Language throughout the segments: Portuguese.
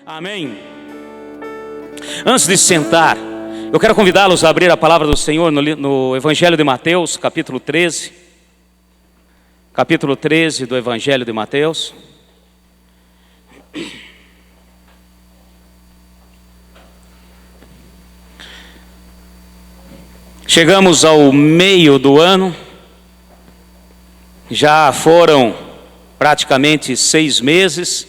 Amém. Antes de sentar, eu quero convidá-los a abrir a palavra do Senhor no Evangelho de Mateus, capítulo 13. Capítulo 13 do Evangelho de Mateus. Chegamos ao meio do ano. Já foram praticamente 6 meses.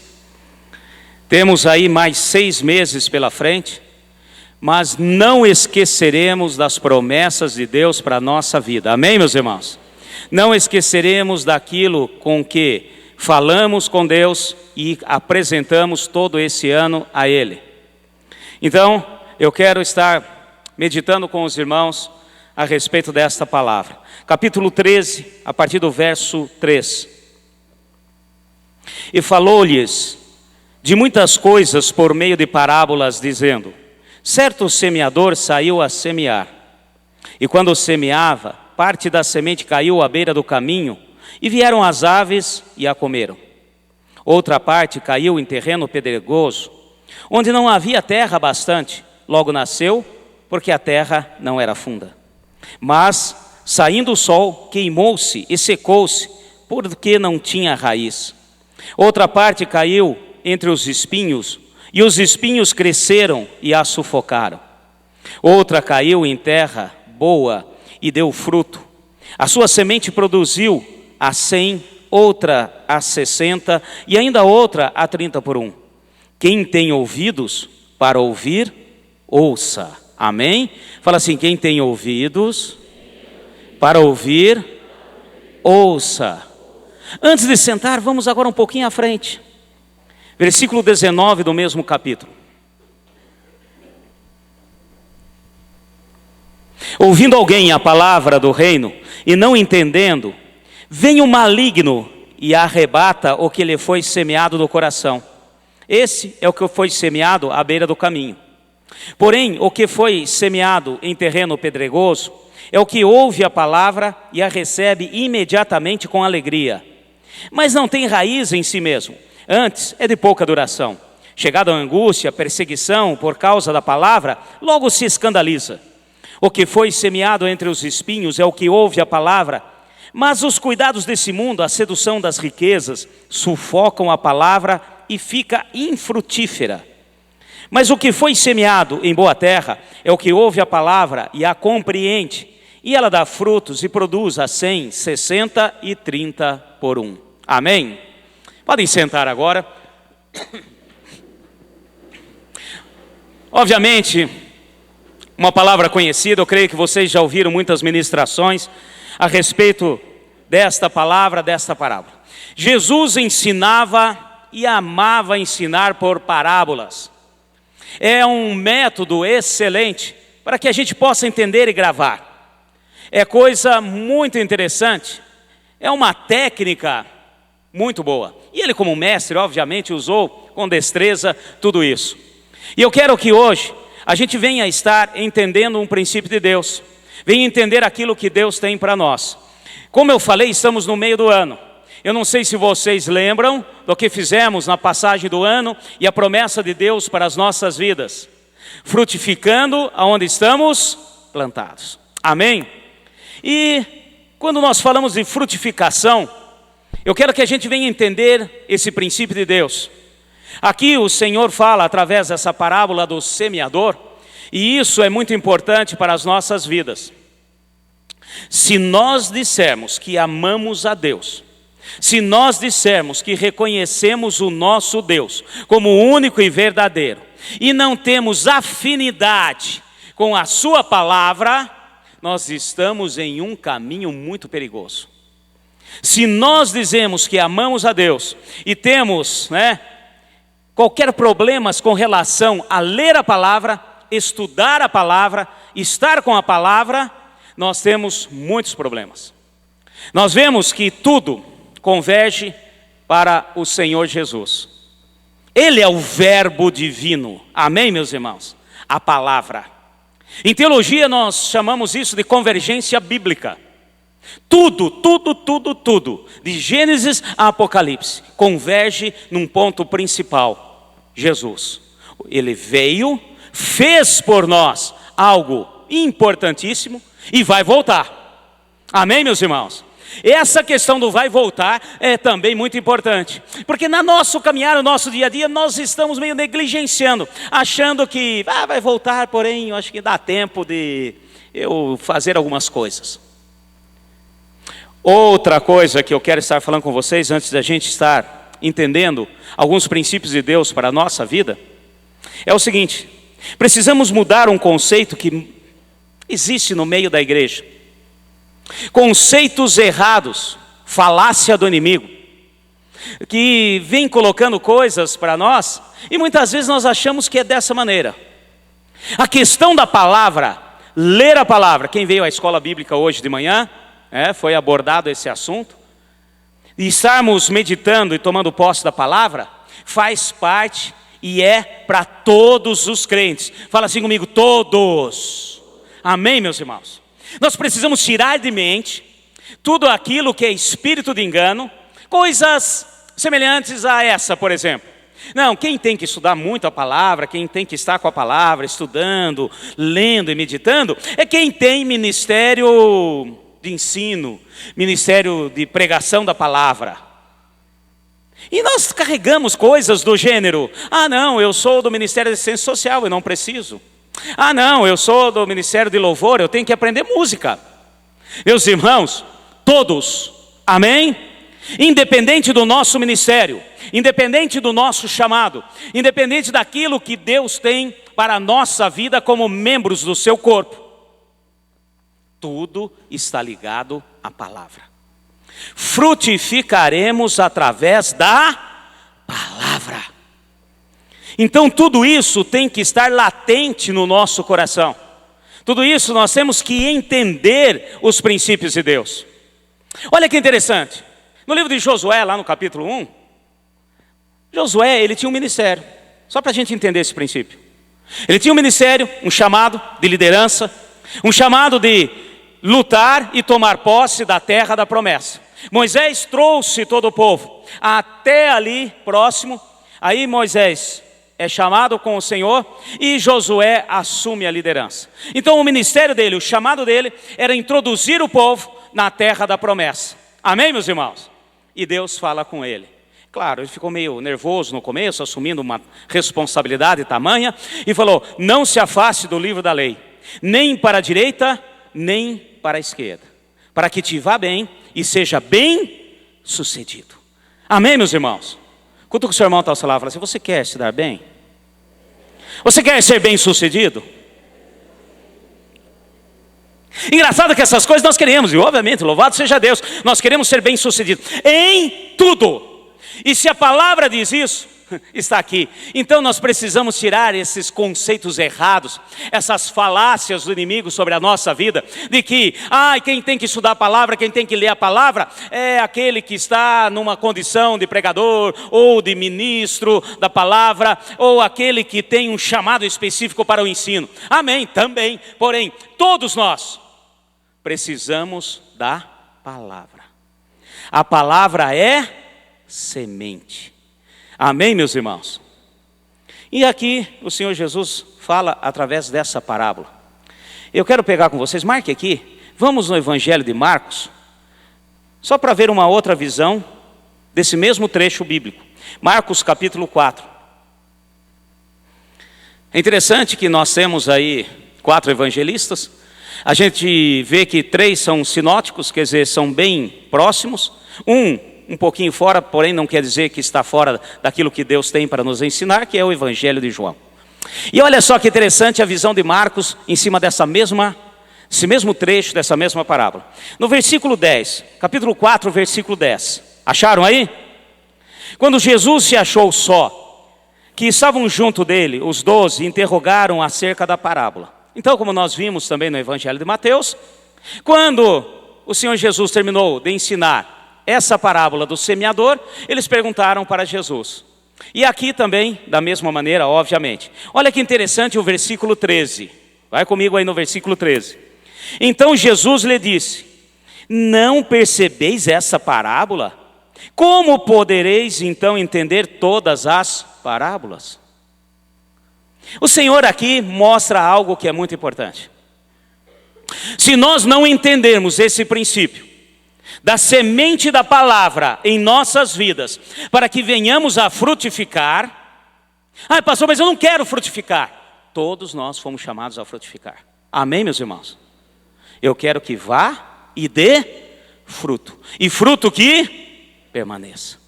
Temos aí mais 6 meses pela frente, mas não esqueceremos das promessas de Deus para a nossa vida. Amém, meus irmãos? Não esqueceremos daquilo com que falamos com Deus e apresentamos todo esse ano a Ele. Então, eu quero estar meditando com os irmãos a respeito desta palavra. Capítulo 13, a partir do verso 3. E falou-lhes de muitas coisas por meio de parábolas, dizendo: certo semeador saiu a semear, e quando semeava, parte da semente caiu à beira do caminho, e vieram as aves e a comeram. Outra parte caiu em terreno pedregoso, onde não havia terra bastante, logo nasceu, porque a terra não era funda. Mas, saindo o sol, queimou-se e secou-se, porque não tinha raiz. Outra parte caiu entre os espinhos, e os espinhos cresceram e a sufocaram. Outra caiu em terra boa e deu fruto. A sua semente produziu a 100, outra a 60 e ainda outra a 30 por 1. Quem tem ouvidos para ouvir, ouça. Amém? Fala assim: quem tem ouvidos para ouvir, ouça. Antes de sentar, vamos agora um pouquinho à frente. Versículo 19 do mesmo capítulo. Ouvindo alguém a palavra do reino e não entendendo, vem o maligno e arrebata o que lhe foi semeado no coração. Esse é o que foi semeado à beira do caminho. Porém, o que foi semeado em terreno pedregoso é o que ouve a palavra e a recebe imediatamente com alegria, mas não tem raiz em si mesmo. Antes é de pouca duração. Chegada a angústia, perseguição por causa da palavra, logo se escandaliza. O que foi semeado entre os espinhos é o que ouve a palavra, mas os cuidados desse mundo, a sedução das riquezas, sufocam a palavra e fica infrutífera. Mas o que foi semeado em boa terra é o que ouve a palavra e a compreende, e ela dá frutos e produz a 100, 60 e 30 por 1. Amém? Podem sentar agora. Obviamente, uma palavra conhecida, eu creio que vocês já ouviram muitas ministrações a respeito desta palavra, desta parábola. Jesus ensinava e amava ensinar por parábolas. É um método excelente para que a gente possa entender e gravar. É coisa muito interessante, é uma técnica muito boa. E ele, como mestre, obviamente usou com destreza tudo isso. E eu quero que hoje a gente venha estar entendendo um princípio de Deus, venha entender aquilo que Deus tem para nós. Como eu falei, estamos no meio do ano. Eu não sei se vocês lembram do que fizemos na passagem do ano e a promessa de Deus para as nossas vidas. Frutificando aonde estamos plantados. Amém? E quando nós falamos de frutificação, eu quero que a gente venha entender esse princípio de Deus. Aqui o Senhor fala através dessa parábola do semeador, e isso é muito importante para as nossas vidas. Se nós dissermos que amamos a Deus, se nós dissermos que reconhecemos o nosso Deus como único e verdadeiro, e não temos afinidade com a sua palavra, nós estamos em um caminho muito perigoso. Se nós dizemos que amamos a Deus e temos, qualquer problemas com relação a ler a palavra, estudar a palavra, estar com a palavra, nós temos muitos problemas. Nós vemos que tudo converge para o Senhor Jesus. Ele é o verbo divino. Amém, meus irmãos? A palavra. Em teologia nós chamamos isso de convergência bíblica. Tudo, de Gênesis a Apocalipse, converge num ponto principal. Jesus. Ele veio, fez por nós algo importantíssimo e vai voltar. Amém, meus irmãos? Essa questão do vai voltar é também muito importante, porque no nosso caminhar, no nosso dia a dia, nós estamos meio negligenciando, achando que vai voltar, porém eu acho que dá tempo de eu fazer algumas coisas. Outra coisa que eu quero estar falando com vocês, antes da gente estar entendendo alguns princípios de Deus para a nossa vida, é o seguinte: precisamos mudar um conceito que existe no meio da igreja. Conceitos errados, falácia do inimigo, que vem colocando coisas para nós, e muitas vezes nós achamos que é dessa maneira. A questão da palavra, ler a palavra, quem veio à escola bíblica hoje de manhã, foi abordado esse assunto, e estarmos meditando e tomando posse da palavra, faz parte e é para todos os crentes. Fala assim comigo: todos. Amém, meus irmãos? Nós precisamos tirar de mente tudo aquilo que é espírito de engano, coisas semelhantes a essa, por exemplo. Não, quem tem que estudar muito a palavra, quem tem que estar com a palavra, estudando, lendo e meditando, é quem tem ministério de ensino, ministério de pregação da palavra. E nós carregamos coisas do gênero: não, eu sou do Ministério de Assistência Social, eu não preciso. Não, eu sou do Ministério de Louvor, eu tenho que aprender música. Meus irmãos, todos, amém? Independente do nosso ministério, independente do nosso chamado, independente daquilo que Deus tem para a nossa vida como membros do seu corpo, tudo está ligado à palavra. Frutificaremos através da palavra. Então tudo isso tem que estar latente no nosso coração. Tudo isso nós temos que entender os princípios de Deus. Olha que interessante. No livro de Josué, lá no capítulo 1, Josué, ele tinha um ministério. Só para a gente entender esse princípio. Ele tinha um ministério, um chamado de liderança, um chamado de lutar e tomar posse da terra da promessa. Moisés trouxe todo o povo até ali próximo. Aí Moisés é chamado com o Senhor e Josué assume a liderança. Então o ministério dele, o chamado dele, era introduzir o povo na terra da promessa. Amém, meus irmãos? E Deus fala com ele. Claro, ele ficou meio nervoso no começo, assumindo uma responsabilidade tamanha, e falou: não se afaste do livro da lei, nem para a direita, nem para a esquerda, para que te vá bem e seja bem sucedido. Amém, meus irmãos? Quando o seu irmão está ao seu lado, fala assim: você quer se dar bem? Você quer ser bem sucedido? Engraçado que essas coisas nós queremos, e obviamente, louvado seja Deus, nós queremos ser bem sucedidos em tudo. E se a palavra diz isso, está aqui. Então nós precisamos tirar esses conceitos errados, essas falácias do inimigo sobre a nossa vida, de que quem tem que estudar a palavra, quem tem que ler a palavra, é aquele que está numa condição de pregador, ou de ministro da palavra, ou aquele que tem um chamado específico para o ensino. Amém, também. Porém, todos nós precisamos da palavra. A palavra é semente. Amém, meus irmãos? E aqui o Senhor Jesus fala através dessa parábola. Eu quero pegar com vocês, marque aqui, vamos no Evangelho de Marcos, só para ver uma outra visão desse mesmo trecho bíblico. Marcos capítulo 4. É interessante que nós temos aí 4 evangelistas. A gente vê que 3 são sinóticos, quer dizer, são bem próximos. Um pouquinho fora, porém não quer dizer que está fora daquilo que Deus tem para nos ensinar, que é o Evangelho de João. E olha só que interessante a visão de Marcos em cima desse mesmo trecho, dessa mesma parábola. No versículo 10, capítulo 4, versículo 10. Acharam aí? Quando Jesus se achou só, que estavam junto dele, os 12 interrogaram acerca da parábola. Então, como nós vimos também no Evangelho de Mateus, quando o Senhor Jesus terminou de ensinar essa parábola do semeador, eles perguntaram para Jesus. E aqui também, da mesma maneira, obviamente. Olha que interessante o versículo 13. Vai comigo aí no versículo 13. Então Jesus lhe disse: não percebeis essa parábola? Como podereis então entender todas as parábolas? O Senhor aqui mostra algo que é muito importante. Se nós não entendermos esse princípio da semente da palavra em nossas vidas, para que venhamos a frutificar. Pastor, mas eu não quero frutificar. Todos nós fomos chamados a frutificar. Amém, meus irmãos? Eu quero que vá e dê fruto. E fruto que permaneça.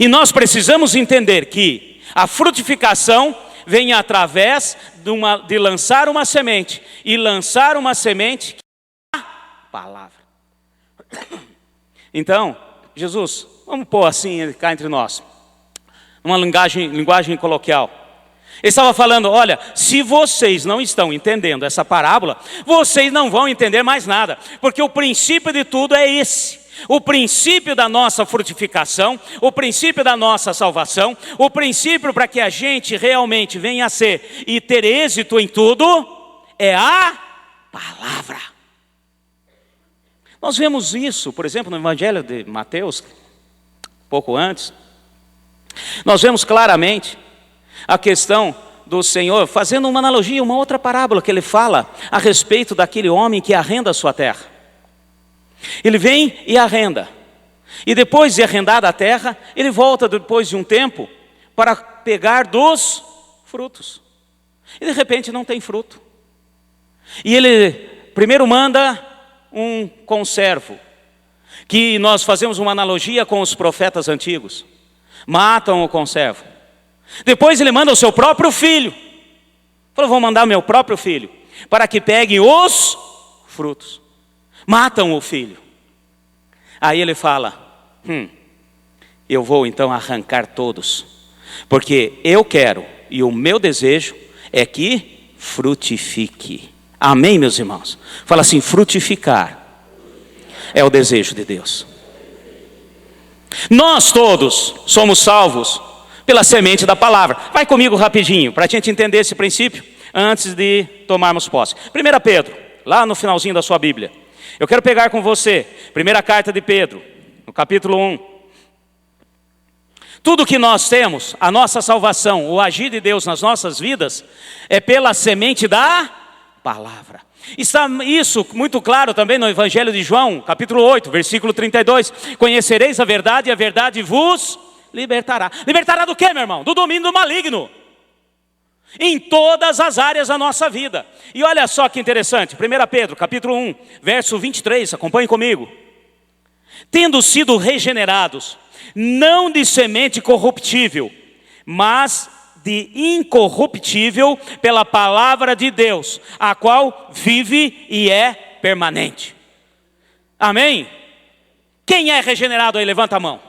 E nós precisamos entender que a frutificação vem através de lançar uma semente. E lançar uma semente que é a palavra. Então, Jesus, vamos pôr assim cá entre nós, uma linguagem coloquial. Ele estava falando, olha, se vocês não estão entendendo essa parábola, vocês não vão entender mais nada, porque o princípio de tudo é esse. O princípio da nossa frutificação, o princípio da nossa salvação, o princípio para que a gente realmente venha a ser e ter êxito em tudo, é a palavra. Nós vemos isso, por exemplo, no Evangelho de Mateus, pouco antes. Nós vemos claramente a questão do Senhor, fazendo uma analogia, uma outra parábola que ele fala a respeito daquele homem que arrenda a sua terra. Ele vem e arrenda. E depois de arrendada a terra, ele volta depois de um tempo para pegar dos frutos. E de repente não tem fruto. E ele primeiro manda um conservo, que nós fazemos uma analogia com os profetas antigos. Matam o conservo. Depois ele manda o seu próprio filho. Falou, vou mandar meu próprio filho, para que pegue os frutos. Matam o filho. Aí ele fala, eu vou então arrancar todos, porque eu quero, e o meu desejo é que frutifique. Amém, meus irmãos? Fala assim, frutificar é o desejo de Deus. Nós todos somos salvos pela semente da palavra. Vai comigo rapidinho, para a gente entender esse princípio, antes de tomarmos posse. 1 Pedro, lá no finalzinho da sua Bíblia. Eu quero pegar com você, primeira carta de Pedro, no capítulo 1. Tudo que nós temos, a nossa salvação, o agir de Deus nas nossas vidas, é pela semente da palavra. Está isso muito claro também no Evangelho de João, capítulo 8, versículo 32. Conhecereis a verdade e a verdade vos libertará. Libertará do quê, meu irmão? Do domínio do maligno. Em todas as áreas da nossa vida. E olha só que interessante, 1 Pedro, capítulo 1, verso 23, acompanhe comigo. Tendo sido regenerados, não de semente corruptível, mas de incorruptível pela palavra de Deus, a qual vive e é permanente. Amém? Quem é regenerado aí? Levanta a mão.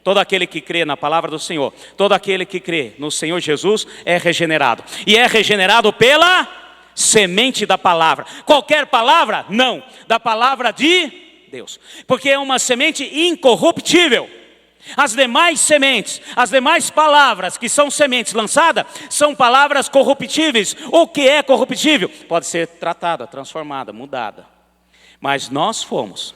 Todo aquele que crê na palavra do Senhor, todo aquele que crê no Senhor Jesus é regenerado. E é regenerado pela semente da palavra. Qualquer palavra? Não. Da palavra de Deus. Porque é uma semente incorruptível. As demais sementes, as demais palavras que são sementes lançadas, são palavras corruptíveis. O que é corruptível? Pode ser tratada, transformada, mudada. Mas nós fomos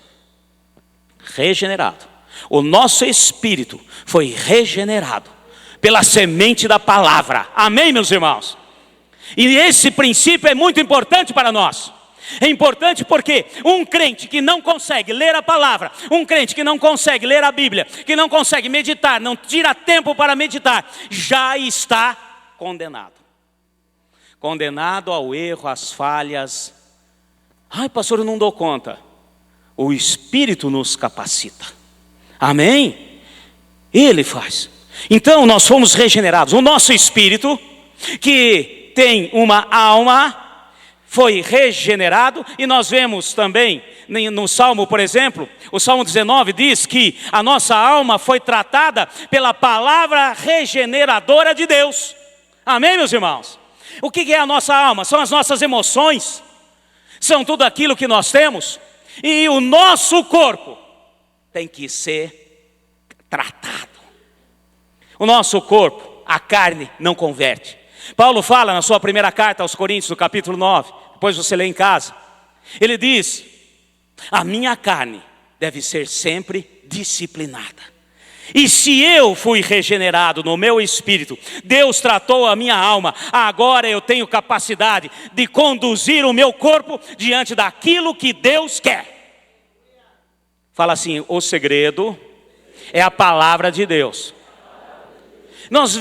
regenerados. O nosso espírito foi regenerado pela semente da palavra. Amém, meus irmãos? E esse princípio é muito importante para nós. É importante porque um crente que não consegue ler a palavra, um crente que não consegue ler a Bíblia, que não consegue meditar, não tira tempo para meditar, já está condenado. Condenado ao erro, às falhas. Ai, pastor, eu não dou conta. O Espírito nos capacita. Amém? Ele faz. Então nós fomos regenerados. O nosso espírito, que tem uma alma, foi regenerado. E nós vemos também no Salmo, por exemplo, o Salmo 19 diz que a nossa alma foi tratada pela palavra regeneradora de Deus. Amém, meus irmãos? O que é a nossa alma? São as nossas emoções, são tudo aquilo que nós temos. E o nosso corpo tem que ser tratado. O nosso corpo, a carne, não converte. Paulo fala na sua primeira carta aos Coríntios, no capítulo 9, depois você lê em casa. Ele diz, a minha carne deve ser sempre disciplinada. E se eu fui regenerado no meu espírito, Deus tratou a minha alma, agora eu tenho capacidade de conduzir o meu corpo diante daquilo que Deus quer. Fala assim: o segredo é a palavra de Deus. Nós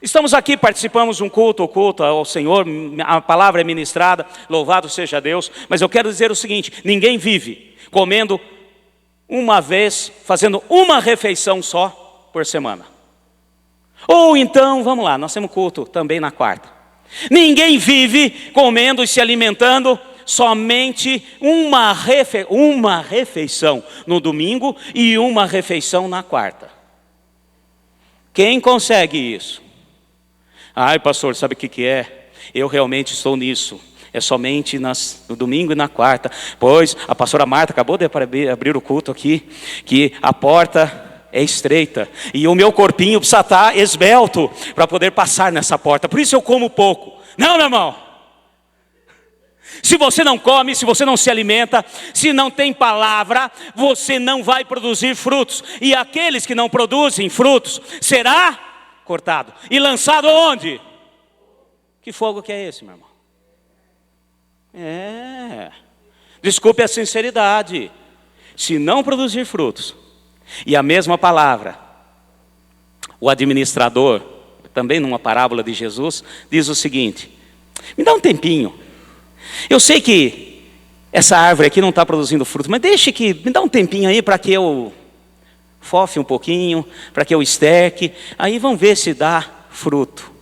estamos aqui, participamos de um culto, o culto ao Senhor, a palavra é ministrada, louvado seja Deus. Mas eu quero dizer o seguinte: ninguém vive comendo uma vez, fazendo uma refeição só por semana. Ou então, vamos lá, nós temos culto também na quarta. Ninguém vive comendo e se alimentando somente uma refeição no domingo e uma refeição na quarta. Quem consegue isso? Ai, pastor, sabe o que é? Eu realmente estou nisso. É somente no domingo e na quarta. Pois a pastora Marta acabou de abrir o culto aqui, que a porta é estreita e o meu corpinho precisa estar esbelto para poder passar nessa porta. Por isso eu como pouco. Não, meu irmão. Se você não come, se você não se alimenta, se não tem palavra, você não vai produzir frutos. E aqueles que não produzem frutos, será cortado e lançado onde? Que fogo que é esse, meu irmão? Desculpe a sinceridade. Se não produzir frutos, e a mesma palavra, o administrador, também numa parábola de Jesus, diz o seguinte: me dá um tempinho. Eu sei que essa árvore aqui não está produzindo fruto, mas me dá um tempinho aí para que eu fofe um pouquinho, para que eu esterque, aí vamos ver se dá fruto.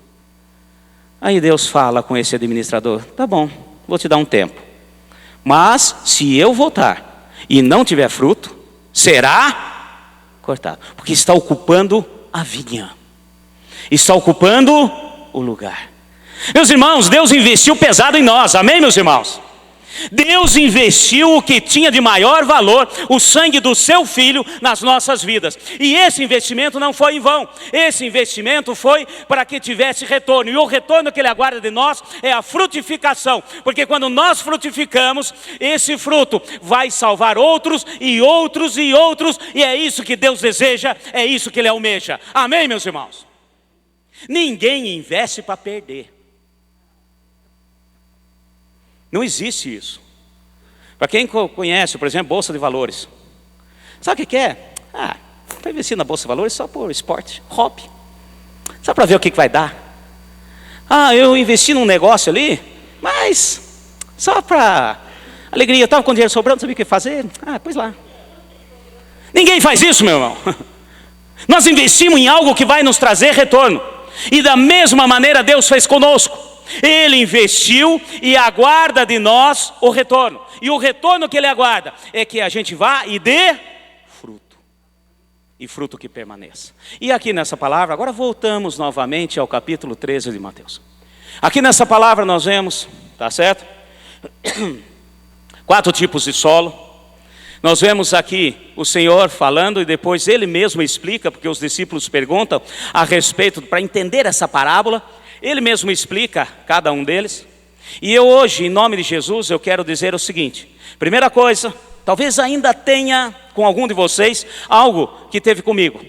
Aí Deus fala com esse administrador: tá bom, vou te dar um tempo, mas se eu voltar e não tiver fruto, será cortado, porque está ocupando a vinha, está ocupando o lugar. Meus irmãos, Deus investiu pesado em nós, amém, meus irmãos? Deus investiu o que tinha de maior valor, o sangue do seu filho, nas nossas vidas. E esse investimento não foi em vão. Esse investimento foi para que tivesse retorno. E o retorno que Ele aguarda de nós é a frutificação. Porque quando nós frutificamos, esse fruto vai salvar outros e outros e outros. E é isso que Deus deseja, é isso que Ele almeja. Amém, meus irmãos? Ninguém investe para perder. Não existe isso. Para quem conhece, por exemplo, Bolsa de Valores. Sabe o que é? Para investir na Bolsa de Valores só por esporte, hobby. Só para ver o que vai dar. Eu investi num negócio ali, mas só para alegria. Eu estava com dinheiro sobrando, não sabia o que fazer. Pois lá. Ninguém faz isso, meu irmão. Nós investimos em algo que vai nos trazer retorno. E da mesma maneira Deus fez conosco. Ele investiu e aguarda de nós o retorno. E o retorno que Ele aguarda é que a gente vá e dê fruto. E fruto que permaneça. E aqui nessa palavra, agora voltamos novamente ao capítulo 13 de Mateus. Aqui nessa palavra nós vemos, tá certo? 4 tipos de solo. Nós vemos aqui o Senhor falando e depois Ele mesmo explica, porque os discípulos perguntam a respeito, para entender essa parábola. Ele mesmo explica cada um deles. E eu hoje, em nome de Jesus, eu quero dizer o seguinte. Primeira coisa, talvez ainda tenha com algum de vocês algo que teve comigo.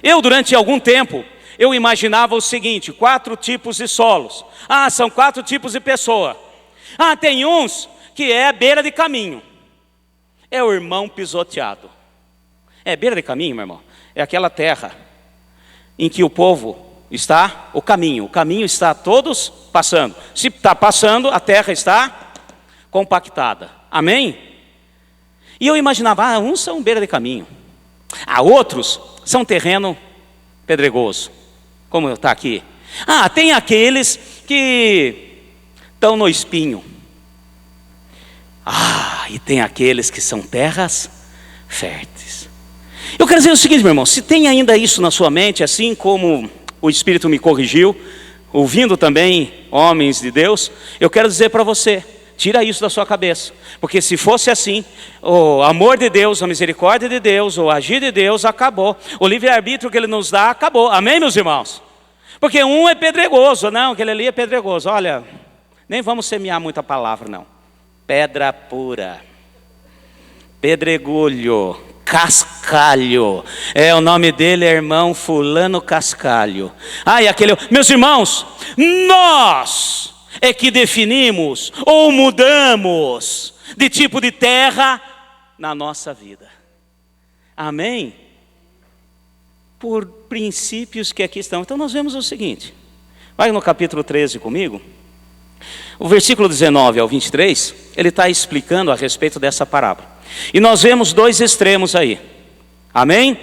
Eu, durante algum tempo, eu imaginava o seguinte: 4 tipos de solos. São 4 tipos de pessoa. Tem uns que é beira de caminho. É o irmão pisoteado. Beira de caminho, meu irmão, é aquela terra em que o povo está, o caminho está todos passando. Se está passando, a terra está compactada. Amém? E eu imaginava, uns são beira de caminho. Outros são terreno pedregoso, como está aqui. Tem aqueles que estão no espinho. E tem aqueles que são terras férteis. Eu quero dizer o seguinte, meu irmão, se tem ainda isso na sua mente, assim como o Espírito me corrigiu, ouvindo também homens de Deus, eu quero dizer para você, tira isso da sua cabeça, porque se fosse assim, o amor de Deus, a misericórdia de Deus, o agir de Deus acabou, o livre-arbítrio que Ele nos dá acabou, amém, meus irmãos? Porque um é pedregoso, não, aquele ali é pedregoso, olha, nem vamos semear muita palavra não, pedra pura, pedregulho, casca Cascalho. O nome dele é irmão fulano Cascalho. Meus irmãos, nós é que definimos ou mudamos de tipo de terra na nossa vida. Amém? Por princípios que aqui estão. Então nós vemos o seguinte. Vai no capítulo 13 comigo. O versículo 19 ao 23, ele está explicando a respeito dessa parábola. E nós vemos dois extremos aí. Amém?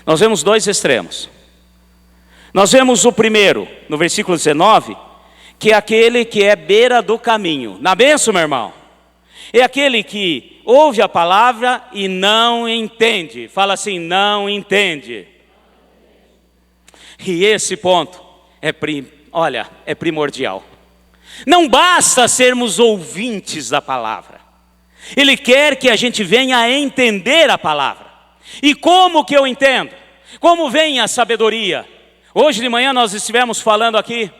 Nós vemos dois extremos. Nós vemos o primeiro, no versículo 19, que é aquele que é beira do caminho. Na bênção, meu irmão? É aquele que ouve a palavra e não entende. Fala assim, não entende. E esse ponto é primordial. Não basta sermos ouvintes da palavra. Ele quer que a gente venha a entender a palavra. E como que eu entendo? Como vem a sabedoria? Hoje de manhã nós estivemos falando aqui.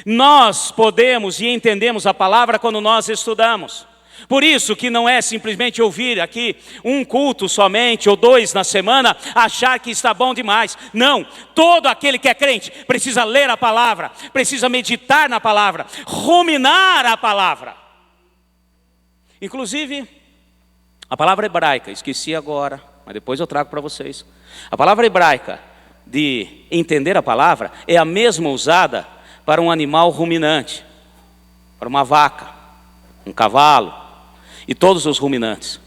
Nós podemos e entendemos a palavra quando nós estudamos. Por isso que não é simplesmente ouvir aqui um culto somente ou 2 na semana, achar que está bom demais. Não, todo aquele que é crente precisa ler a palavra, precisa meditar na palavra, ruminar a palavra. Inclusive, a palavra hebraica, esqueci agora, mas depois eu trago para vocês. A palavra hebraica de entender a palavra é a mesma usada para um animal ruminante, para uma vaca, um cavalo. E todos os ruminantes.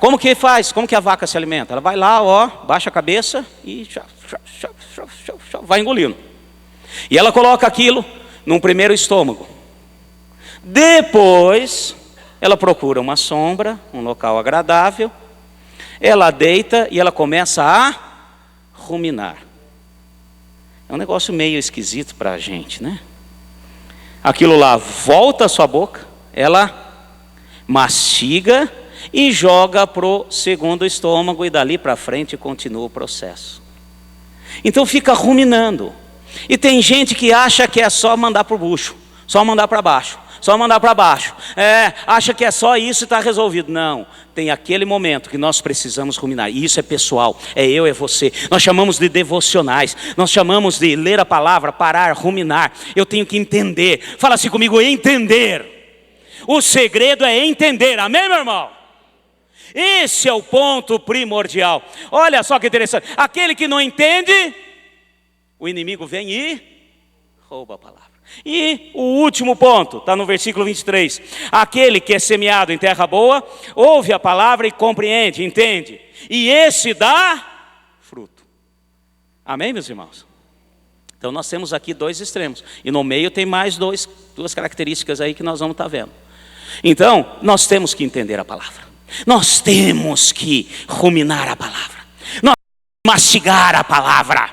Como que faz? Como que a vaca se alimenta? Ela vai lá, baixa a cabeça e vai engolindo. E ela coloca aquilo num primeiro estômago. Depois, ela procura uma sombra, um local agradável. Ela deita e ela começa a ruminar. É um negócio meio esquisito para a gente, né? Aquilo lá volta à sua boca, ela mastiga e joga para o segundo estômago e dali para frente continua o processo. Então fica ruminando. E tem gente que acha que é só mandar para o bucho, só mandar para baixo, só mandar para baixo. Acha que é só isso e está resolvido. Não, tem aquele momento que nós precisamos ruminar. E isso é pessoal, é eu, é você. Nós chamamos de devocionais, nós chamamos de ler a palavra, parar, ruminar. Eu tenho que entender. Fala assim comigo, entender. O segredo é entender, amém, meu irmão? Esse é o ponto primordial. Olha só que interessante, aquele que não entende, o inimigo vem e rouba a palavra. E o último ponto, está no versículo 23. Aquele que é semeado em terra boa, ouve a palavra e compreende, entende. E esse dá fruto. Amém, meus irmãos? Então nós temos aqui dois extremos. E no meio tem mais duas características aí que nós vamos estar vendo. Então, nós temos que entender a palavra. Nós temos que ruminar a palavra. Nós temos que mastigar a palavra.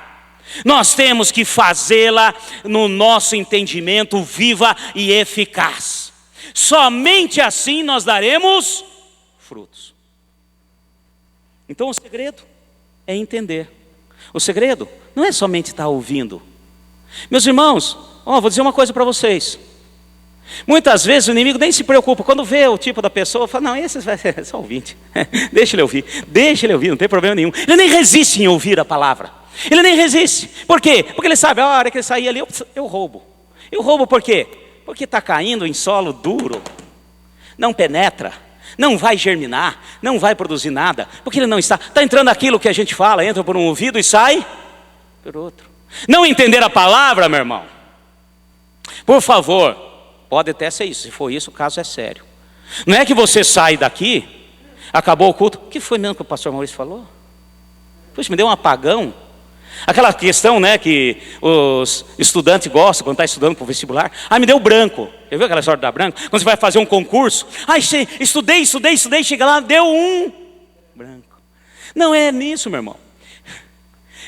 Nós temos que fazê-la no nosso entendimento viva e eficaz. Somente assim nós daremos frutos. Então o segredo é entender. O segredo não é somente estar ouvindo. Meus irmãos, vou dizer uma coisa para vocês. Muitas vezes o inimigo nem se preocupa. Quando vê o tipo da pessoa, fala, não, esse vai ser só ouvinte. Deixa ele ouvir, não tem problema nenhum. Ele nem resiste em ouvir a palavra. Ele nem resiste. Por quê? Porque ele sabe, a hora que ele sair ali, eu roubo. Eu roubo por quê? Porque está caindo em solo duro. Não penetra, não vai germinar, não vai produzir nada. Porque ele não está entrando aquilo que a gente fala, entra por um ouvido e sai por outro. Não entender a palavra, meu irmão. Por favor. Pode até ser isso, se for isso, o caso é sério. Não é que você sai daqui, acabou o culto. O que foi mesmo que o pastor Maurício falou? Puxa, me deu um apagão. Aquela questão, né, que os estudantes gostam quando está estudando para o vestibular. Me deu branco. Já viu aquela história da branco? Quando você vai fazer um concurso. Estudei, chega lá, deu um branco. Não é nisso, meu irmão.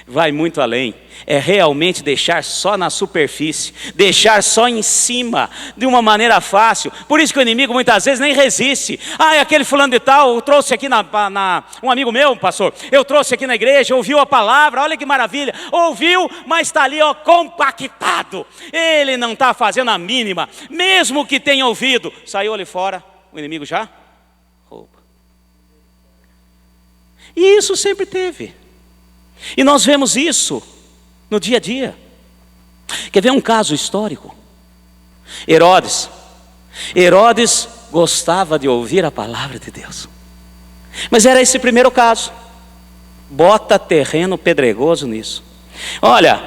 Vai muito além. É realmente deixar só na superfície, deixar só em cima, de uma maneira fácil. Por isso que o inimigo muitas vezes nem resiste. Aquele fulano de tal, eu trouxe aqui um amigo meu, pastor, eu trouxe aqui na igreja, ouviu a palavra, olha que maravilha, ouviu, mas está ali compactado. Ele não está fazendo a mínima, mesmo que tenha ouvido, saiu ali fora, o inimigo já rouba. E isso sempre teve. E nós vemos isso no dia a dia. Quer ver um caso histórico? Herodes gostava de ouvir a palavra de Deus. Mas era esse primeiro caso. Bota terreno pedregoso nisso. Olha,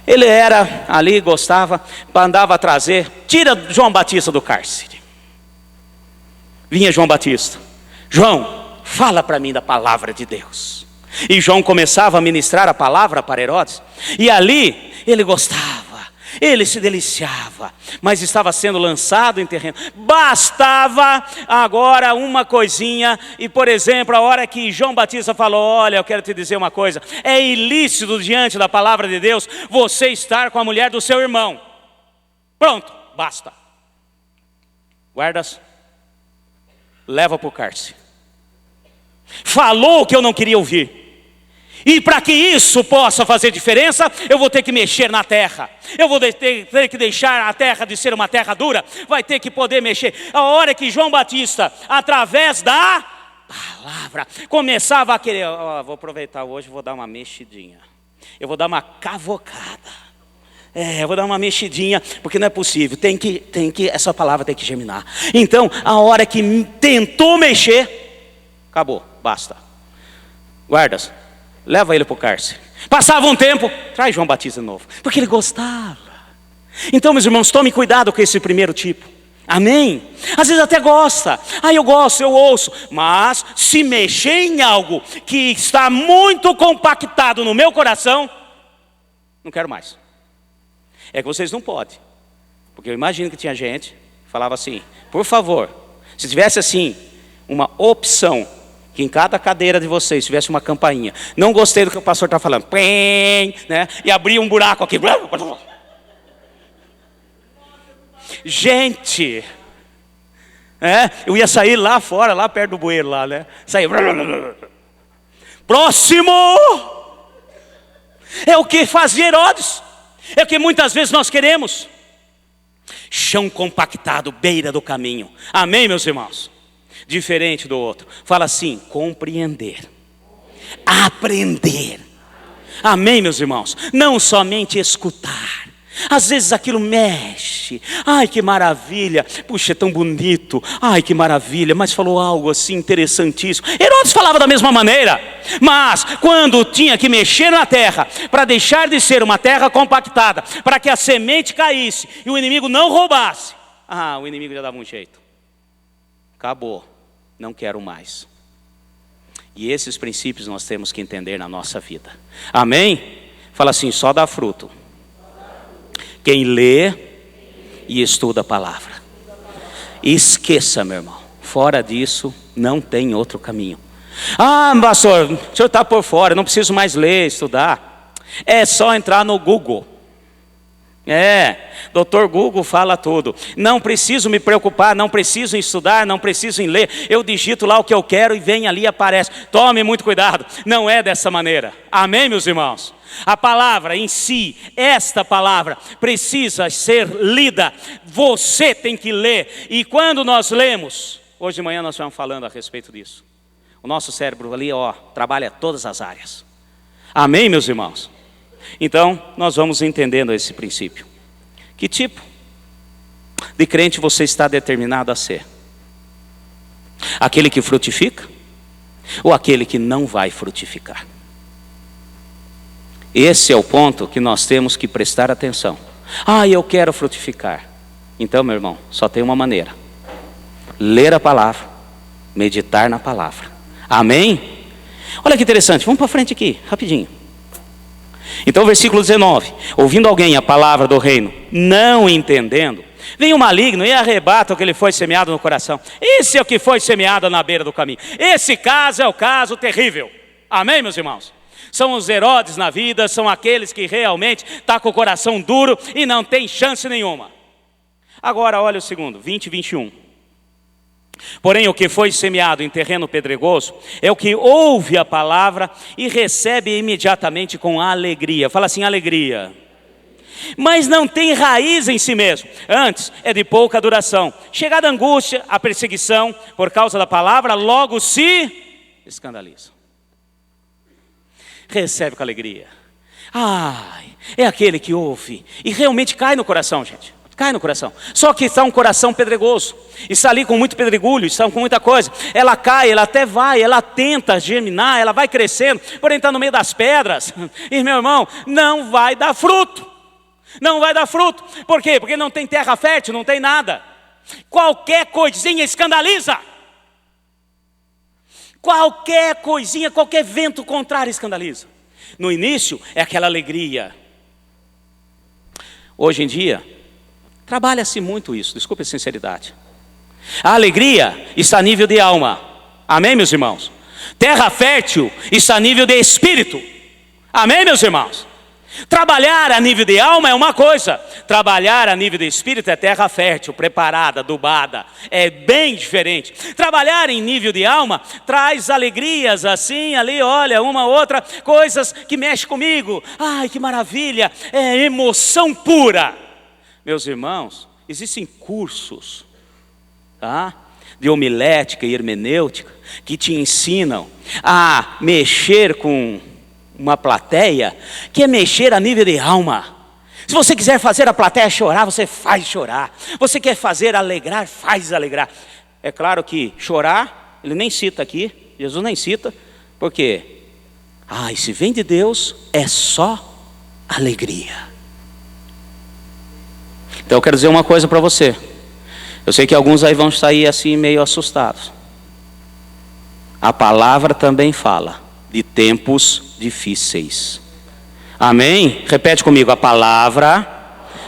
ele era ali, gostava, andava a trazer, tira João Batista do cárcere. Vinha João Batista. João, fala para mim da palavra de Deus. E João começava a ministrar a palavra para Herodes. E ali ele gostava. Ele se deliciava, mas estava sendo lançado em terreno. Bastava agora uma coisinha. E por exemplo, a hora que João Batista falou: olha, eu quero te dizer uma coisa, é ilícito diante da palavra de Deus você estar com a mulher do seu irmão. Pronto, basta. Guardas, leva para o cárcere. Falou o que eu não queria ouvir. E para que isso possa fazer diferença, eu vou ter que mexer na terra. Eu vou ter que deixar a terra de ser uma terra dura. Vai ter que poder mexer. A hora que João Batista, através da palavra, começava a querer: vou aproveitar hoje, vou dar uma mexidinha. Eu vou dar uma cavocada. Eu vou dar uma mexidinha, porque não é possível. Essa palavra tem que germinar. Então, a hora que tentou mexer, acabou, basta. Guardas, leva ele para o cárcere. Passava um tempo, traz João Batista de novo, porque ele gostava. Então, meus irmãos, tome cuidado com esse primeiro tipo. Amém? Às vezes até gosta. Eu gosto, eu ouço. Mas se mexer em algo que está muito compactado no meu coração, não quero mais. É que vocês não podem. Porque eu imagino que tinha gente que falava assim: por favor, se tivesse assim uma opção, que em cada cadeira de vocês tivesse uma campainha. Não gostei do que o pastor está falando. Né? E abria um buraco aqui. Gente, eu ia sair lá fora, lá perto do bueiro lá, né? Sair. Próximo! É o que fazia Herodes. É o que muitas vezes nós queremos. Chão compactado, beira do caminho. Amém, meus irmãos? Diferente do outro. Fala assim: compreender, aprender. Amém, meus irmãos? Não somente escutar. Às vezes aquilo mexe. Ai, que maravilha. Puxa, é tão bonito. Ai, que maravilha. Mas falou algo assim interessantíssimo. Herodes falava da mesma maneira. Mas quando tinha que mexer na terra, para deixar de ser uma terra compactada, para que a semente caísse e o inimigo não roubasse, o inimigo já dava um jeito. Acabou, não quero mais. E esses princípios nós temos que entender na nossa vida. Amém? Fala assim: só dá fruto quem lê e estuda a palavra. Esqueça, meu irmão, fora disso não tem outro caminho. Pastor, o senhor está por fora, não preciso mais ler, estudar. É só entrar no Google. Doutor Google fala tudo. Não preciso me preocupar, não preciso estudar, não preciso em ler. Eu digito lá o que eu quero e vem ali e aparece. Tome muito cuidado, não é dessa maneira. Amém, meus irmãos? A palavra em si, esta palavra precisa ser lida. Você tem que ler. E quando nós lemos, hoje de manhã nós estamos falando a respeito disso. O nosso cérebro ali, trabalha todas as áreas. Amém, meus irmãos? Então, nós vamos entendendo esse princípio. Que tipo de crente você está determinado a ser? Aquele que frutifica? Ou aquele que não vai frutificar? Esse é o ponto que nós temos que prestar atenção. Eu quero frutificar. Então, meu irmão, só tem uma maneira: ler a palavra, meditar na palavra. Amém? Olha que interessante, vamos para frente aqui, rapidinho. Então, versículo 19: ouvindo alguém a palavra do reino, não entendendo, vem o maligno e arrebata o que lhe foi semeado no coração. Esse é o que foi semeado na beira do caminho. Esse caso é o caso terrível. Amém, meus irmãos? São os Herodes na vida, são aqueles que realmente estão com o coração duro e não tem chance nenhuma. Agora olha o segundo, 20 e 21. Porém, o que foi semeado em terreno pedregoso é o que ouve a palavra e recebe imediatamente com alegria. Fala assim: alegria. Mas não tem raiz em si mesmo. Antes é de pouca duração. Chegada a angústia, a perseguição por causa da palavra, logo se escandaliza. recebe com alegria. Ai, é aquele que ouve e realmente cai no coração, gente. Cai no coração. Só que está um coração pedregoso. Está ali com muito pedregulho, está com muita coisa. Ela cai, ela até vai, ela tenta germinar, ela vai crescendo, porém está no meio das pedras. E meu irmão, não vai dar fruto. Não vai dar fruto. Por quê? Porque não tem terra fértil, não tem nada. Qualquer coisinha escandaliza. Qualquer coisinha, qualquer vento contrário escandaliza. No início é aquela alegria. Hoje em dia, trabalha-se muito isso, desculpe a sinceridade. A alegria está a nível de alma. Amém, meus irmãos? Terra fértil está a nível de espírito. Amém, meus irmãos? Trabalhar a nível de alma é uma coisa, trabalhar a nível de espírito é terra fértil, preparada, adubada, é bem diferente. Trabalhar em nível de alma traz alegrias assim, ali, olha, uma outra, coisas que mexem comigo. Ai, que maravilha, é emoção pura. Meus irmãos, existem cursos, tá? De homilética e hermenêutica que te ensinam a mexer com uma plateia, que é mexer a nível de alma. Se você quiser fazer a plateia chorar, você faz chorar. Você quer fazer alegrar, faz alegrar. É claro que chorar, ele nem cita aqui, Jesus nem cita, porque se vem de Deus, é só alegria. Então eu quero dizer uma coisa para você. Eu sei que alguns aí vão sair assim meio assustados. A palavra também fala de tempos difíceis. Amém? Repete comigo, a palavra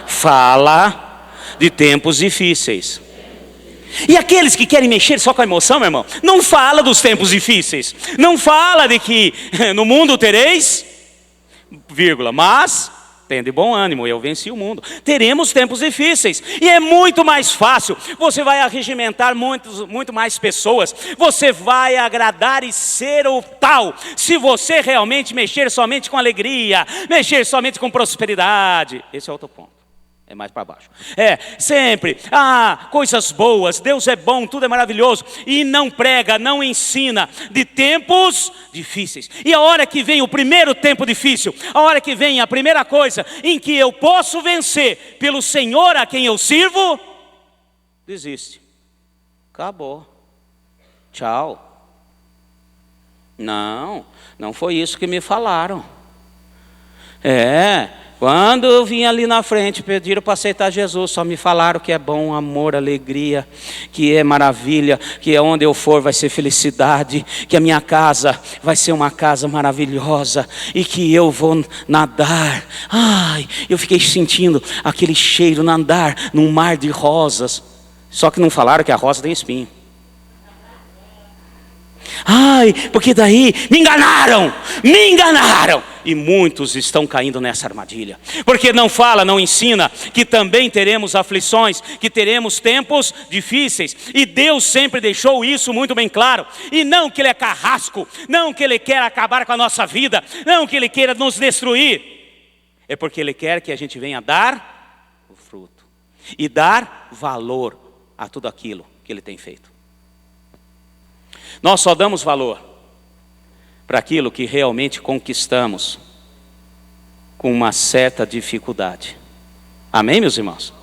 fala de tempos difíceis. E aqueles que querem mexer só com a emoção, meu irmão, não fala dos tempos difíceis. Não fala de que no mundo tereis, mas tende bom ânimo, eu venci o mundo. Teremos tempos difíceis. E é muito mais fácil. Você vai arregimentar muito mais pessoas. Você vai agradar e ser o tal. Se você realmente mexer somente com alegria. Mexer somente com prosperidade. Esse é outro ponto. É mais para baixo. Sempre, coisas boas, Deus é bom, tudo é maravilhoso. E não prega, não ensina de tempos difíceis. E a hora que vem o primeiro tempo difícil, a hora que vem a primeira coisa em que eu posso vencer pelo Senhor a quem eu sirvo, desiste. Acabou. Tchau. Não foi isso que me falaram. Quando eu vim ali na frente, pediram para aceitar Jesus, só me falaram que é bom, amor, alegria, que é maravilha, que onde eu for vai ser felicidade, que a minha casa vai ser uma casa maravilhosa e que eu vou nadar. Eu fiquei sentindo aquele cheiro, nadar num mar de rosas. Só que não falaram que a rosa tem espinho. Porque daí me enganaram. E muitos estão caindo nessa armadilha. Porque não fala, não ensina que também teremos aflições, que teremos tempos difíceis. E Deus sempre deixou isso muito bem claro. E não que Ele é carrasco, não que Ele quer acabar com a nossa vida, não que Ele queira nos destruir. É porque Ele quer que a gente venha dar o fruto. E dar valor a tudo aquilo que Ele tem feito. Nós só damos valor para aquilo que realmente conquistamos com uma certa dificuldade. Amém, meus irmãos?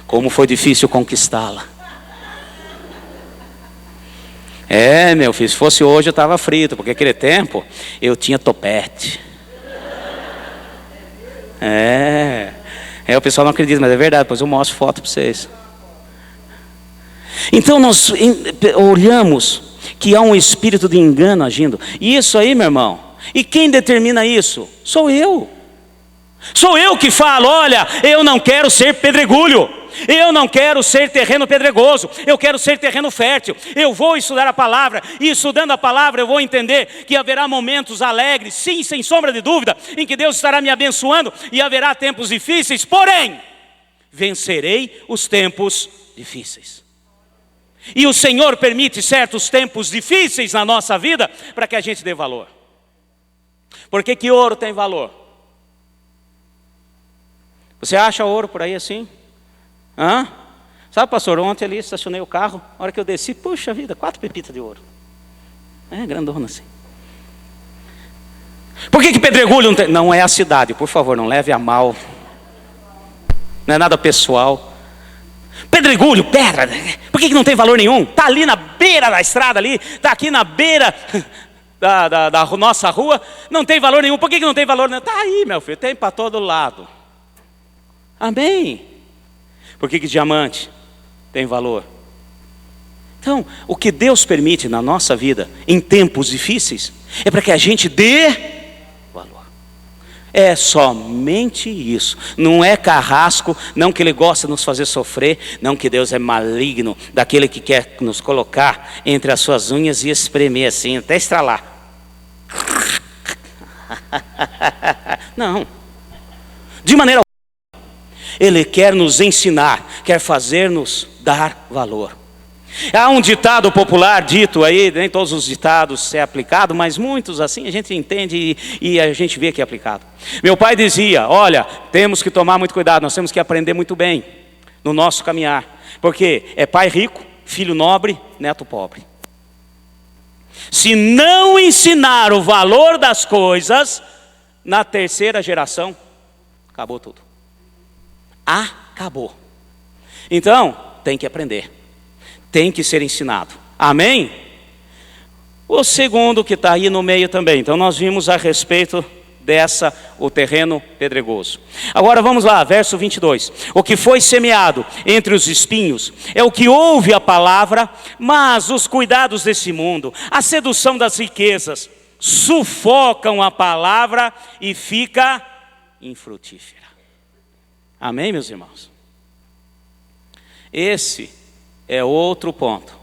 Como foi difícil conquistá-la. Meu filho, se fosse hoje eu estava frito, porque naquele tempo eu tinha topete. O pessoal não acredita, mas é verdade, depois eu mostro foto para vocês. Então nós olhamos que há um espírito de engano agindo. E isso aí, meu irmão, e quem determina isso? Sou eu. Sou eu que falo, olha, eu não quero ser pedregulho. Eu não quero ser terreno pedregoso. Eu quero ser terreno fértil. Eu vou estudar a palavra. E estudando a palavra eu vou entender que haverá momentos alegres, sim, sem sombra de dúvida, em que Deus estará me abençoando. E haverá tempos difíceis, porém, vencerei os tempos difíceis. E o Senhor permite certos tempos difíceis na nossa vida para que a gente dê valor. Por que ouro tem valor? Você acha ouro por aí assim? Sabe, pastor, ontem ali estacionei o carro, a hora que eu desci, puxa vida, 4 pepitas de ouro. É grandona assim. Por que Pedregulho não tem? Não é a cidade, por favor, não leve a mal. Não é nada pessoal. Pedregulho, pedra, por que não tem valor nenhum? Está ali na beira da estrada ali, está aqui na beira da nossa rua, não tem valor nenhum. Por que não tem valor nenhum? Está aí, meu filho, tem para todo lado. Amém. Por que diamante tem valor? Então, o que Deus permite na nossa vida, em tempos difíceis, é para que a gente dê valor. É somente isso. Não é carrasco, não que Ele gosta de nos fazer sofrer, não que Deus é maligno, daquele que quer nos colocar entre as suas unhas e espremer assim, até estralar. Não. De maneira alguma. Ele quer nos ensinar, quer fazer-nos dar valor. Há um ditado popular dito aí, nem todos os ditados é aplicado, mas muitos assim a gente entende e a gente vê que é aplicado. Meu pai dizia, olha, temos que tomar muito cuidado, nós temos que aprender muito bem no nosso caminhar. Porque é pai rico, filho nobre, neto pobre. Se não ensinar o valor das coisas, na terceira geração, acabou tudo. Acabou. Então, tem que aprender. Tem que ser ensinado. Amém? O segundo que está aí no meio também. Então nós vimos a respeito o terreno pedregoso. Agora vamos lá, verso 22. O que foi semeado entre os espinhos é o que ouve a palavra, mas os cuidados desse mundo, a sedução das riquezas, sufocam a palavra e fica infrutífera. Amém, meus irmãos? Esse é outro ponto.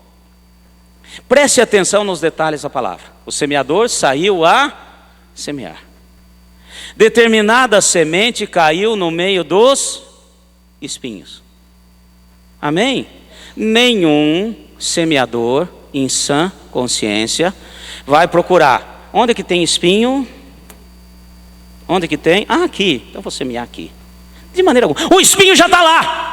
Preste atenção nos detalhes da palavra. O semeador saiu a semear. Determinada semente caiu no meio dos espinhos. Amém? Nenhum semeador em sã consciência vai procurar. Onde que tem espinho? Onde que tem? Aqui. Então vou semear aqui. De maneira alguma. O espinho já está lá.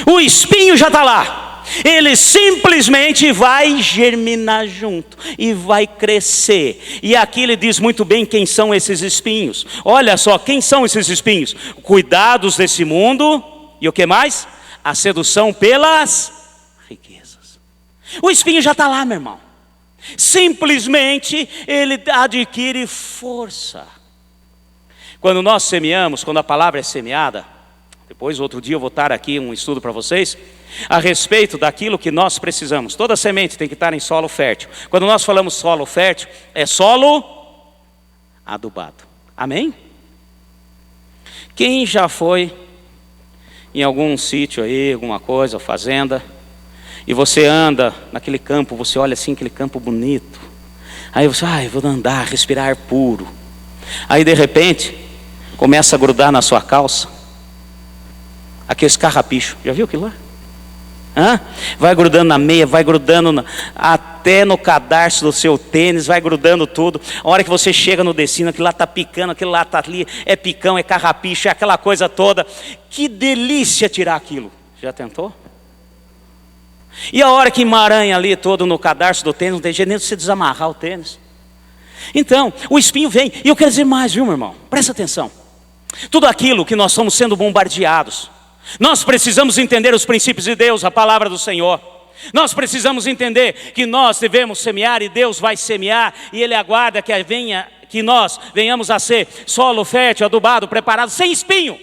O espinho já está lá. Ele simplesmente vai germinar junto e vai crescer. E aqui ele diz muito bem quem são esses espinhos. Olha só, quem são esses espinhos? Cuidados desse mundo. E o que mais? A sedução pelas riquezas. O espinho já está lá, meu irmão. Simplesmente ele adquire força. Quando nós semeamos, quando a palavra é semeada, depois, outro dia, eu vou dar aqui um estudo para vocês a respeito daquilo que nós precisamos. Toda semente tem que estar em solo fértil. Quando nós falamos solo fértil, é solo adubado. Amém? Quem já foi em algum sítio aí, alguma coisa, fazenda, e você anda naquele campo, você olha assim, aquele campo bonito. Aí você, vou andar, respirar ar puro. Aí, de repente, começa a grudar na sua calça aqueles carrapichos, já viu aquilo lá? Vai grudando na meia, vai grudando até no cadarço do seu tênis, vai grudando tudo. A hora que você chega no destino, aquilo lá está picando, aquilo lá está ali, é picão, é carrapicho, é aquela coisa toda. Que delícia tirar aquilo. Já tentou? E a hora que emaranha ali todo no cadarço do tênis, não tem jeito nem de você desamarrar o tênis. Então, o espinho vem, e eu quero dizer mais, viu, meu irmão? Presta atenção. Tudo aquilo que nós estamos sendo bombardeados, nós precisamos entender os princípios de Deus, a palavra do Senhor. Nós precisamos entender que nós devemos semear e Deus vai semear, e Ele aguarda que nós venhamos a ser solo fértil, adubado, preparado, sem espinho.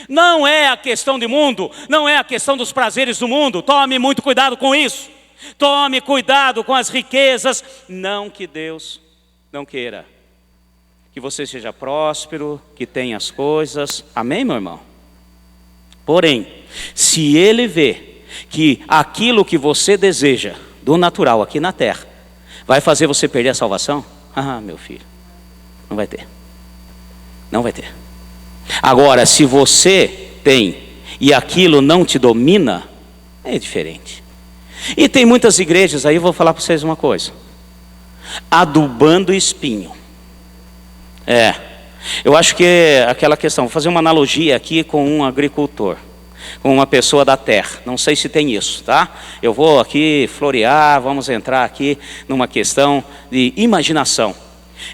Não é a questão de mundo, não é a questão dos prazeres do mundo. Tome muito cuidado com isso. Tome cuidado com as riquezas. Não que Deus não queira que você seja próspero, que tenha as coisas. Amém, meu irmão? Porém, se Ele vê que aquilo que você deseja do natural aqui na terra vai fazer você perder a salvação, meu filho, não vai ter. Não vai ter. Agora, se você tem e aquilo não te domina, é diferente. E tem muitas igrejas aí, eu vou falar para vocês uma coisa: adubando espinho. Eu acho que é aquela questão, vou fazer uma analogia aqui com um agricultor. com uma pessoa da terra. Não sei se tem isso, tá? Eu vou aqui florear, vamos entrar aqui numa questão de imaginação.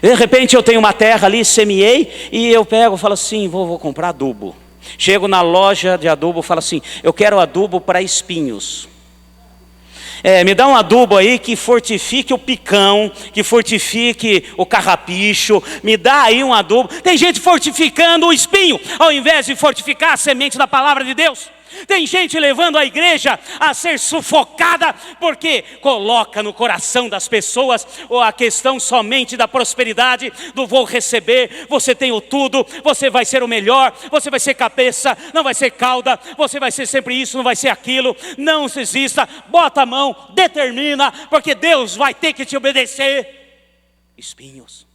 De repente eu tenho uma terra ali, semeei, e eu pego e falo assim, vou comprar adubo. Chego na loja de adubo e falo assim, eu quero adubo para espinhos. Me dá um adubo aí que fortifique o picão, que fortifique o carrapicho, me dá aí um adubo. Tem gente fortificando o espinho, ao invés de fortificar a semente da palavra de Deus. Tem gente levando a igreja a ser sufocada, porque coloca no coração das pessoas a questão somente da prosperidade, do vou receber, você tem o tudo, você vai ser o melhor, você vai ser cabeça, não vai ser cauda, você vai ser sempre isso, não vai ser aquilo. Não desista, bota a mão, determina, porque Deus vai ter que te obedecer. Espinhos,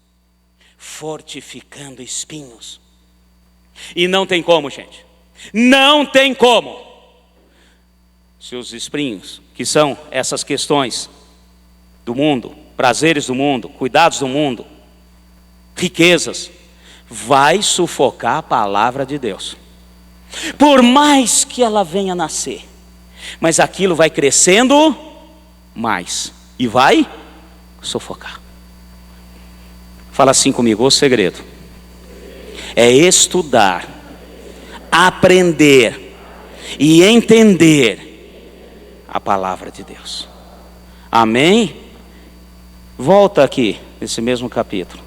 fortificando espinhos. E não tem como, gente. Não tem como. Se os espinhos, que são essas questões do mundo, prazeres do mundo, cuidados do mundo, riquezas, vai sufocar a palavra de Deus. Por mais que ela venha nascer, mas aquilo vai crescendo mais e vai sufocar. Fala assim comigo, o segredo é estudar, aprender e entender a palavra de Deus. Amém? Volta aqui, nesse mesmo capítulo,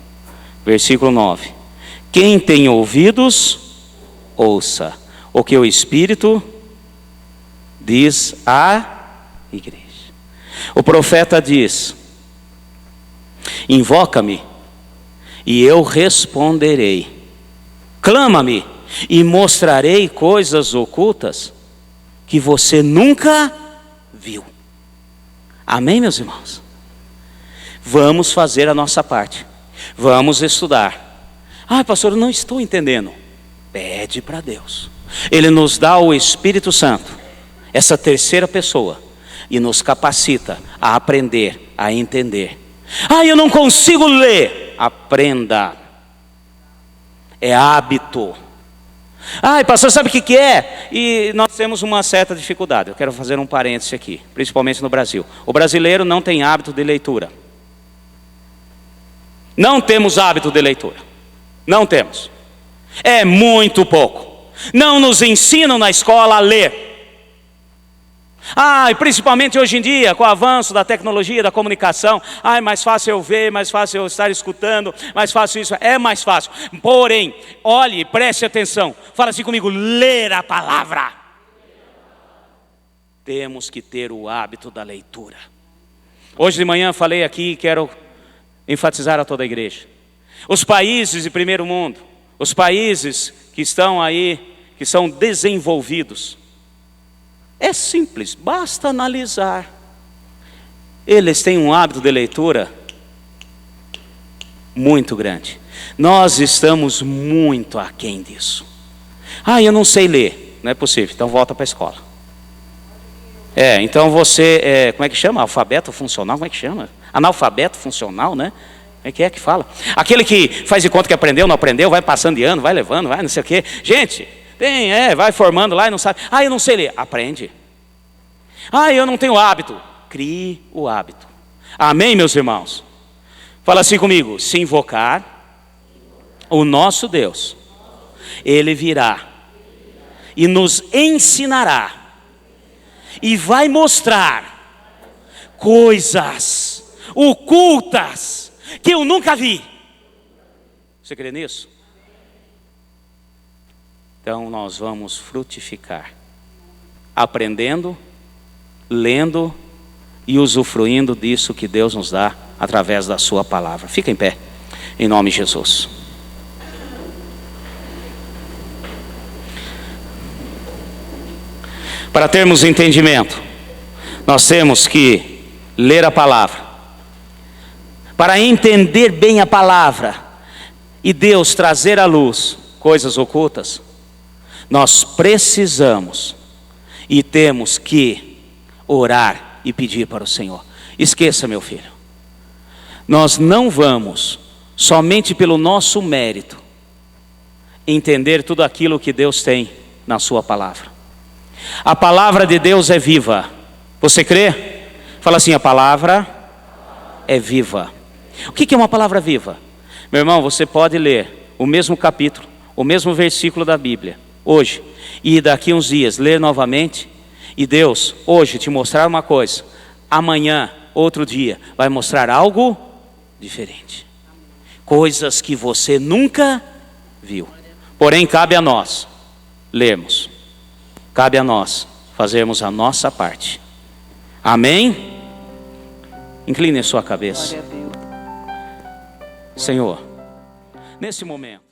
versículo 9. Quem tem ouvidos, ouça o que o Espírito diz à igreja. O profeta diz, invoca-me e eu responderei, clama-me e mostrarei coisas ocultas que você nunca viu. Amém, meus irmãos? Vamos fazer a nossa parte. Vamos estudar. Pastor, eu não estou entendendo. Pede para Deus. Ele nos dá o Espírito Santo, essa terceira pessoa, e nos capacita a aprender, a entender. Eu não consigo ler. Aprenda. É hábito. Pastor, sabe o que é? E nós temos uma certa dificuldade. Eu quero fazer um parêntese aqui, principalmente no Brasil. O brasileiro não tem hábito de leitura. Não temos hábito de leitura. Não temos. É muito pouco. Não nos ensinam na escola a ler. E principalmente hoje em dia, com o avanço da tecnologia, da comunicação, é mais fácil eu ver, mais fácil eu estar escutando, mais fácil isso, é mais fácil. Porém, olhe, preste atenção, fala assim comigo, ler a palavra. Temos que ter o hábito da leitura. Hoje de manhã falei aqui, quero enfatizar a toda a igreja. Os países de primeiro mundo, os países que estão aí, que são desenvolvidos, é simples, basta analisar. Eles têm um hábito de leitura muito grande. Nós estamos muito aquém disso. Eu não sei ler. Não é possível, então volta para a escola. Então você, como é que chama? Alfabeto funcional, como é que chama? Analfabeto funcional, né? Como é que fala? Aquele que faz de conta que aprendeu, não aprendeu, vai passando de ano, vai levando, vai não sei o quê. Gente, vai formando lá e não sabe. Eu não sei ler. Aprende. Eu não tenho hábito. Crie o hábito. Amém, meus irmãos? Fala assim comigo. Se invocar o nosso Deus, Ele virá e nos ensinará e vai mostrar coisas ocultas que eu nunca vi. Você crê nisso? Então nós vamos frutificar, aprendendo, lendo e usufruindo disso que Deus nos dá através da sua palavra. Fica em pé, em nome de Jesus. Para termos entendimento, nós temos que ler a palavra. Para entender bem a palavra e Deus trazer à luz coisas ocultas, nós precisamos e temos que orar e pedir para o Senhor. Esqueça, meu filho, nós não vamos somente pelo nosso mérito entender tudo aquilo que Deus tem na sua palavra. A palavra de Deus é viva. Você crê? Fala assim, a palavra é viva. O que é uma palavra viva? Meu irmão, você pode ler o mesmo capítulo, o mesmo versículo da Bíblia, hoje, e daqui uns dias ler novamente, e Deus, hoje, te mostrar uma coisa, amanhã, outro dia, vai mostrar algo diferente. Coisas que você nunca viu. Porém, cabe a nós lermos. Cabe a nós fazermos a nossa parte. Amém? Incline a sua cabeça. Senhor, nesse momento.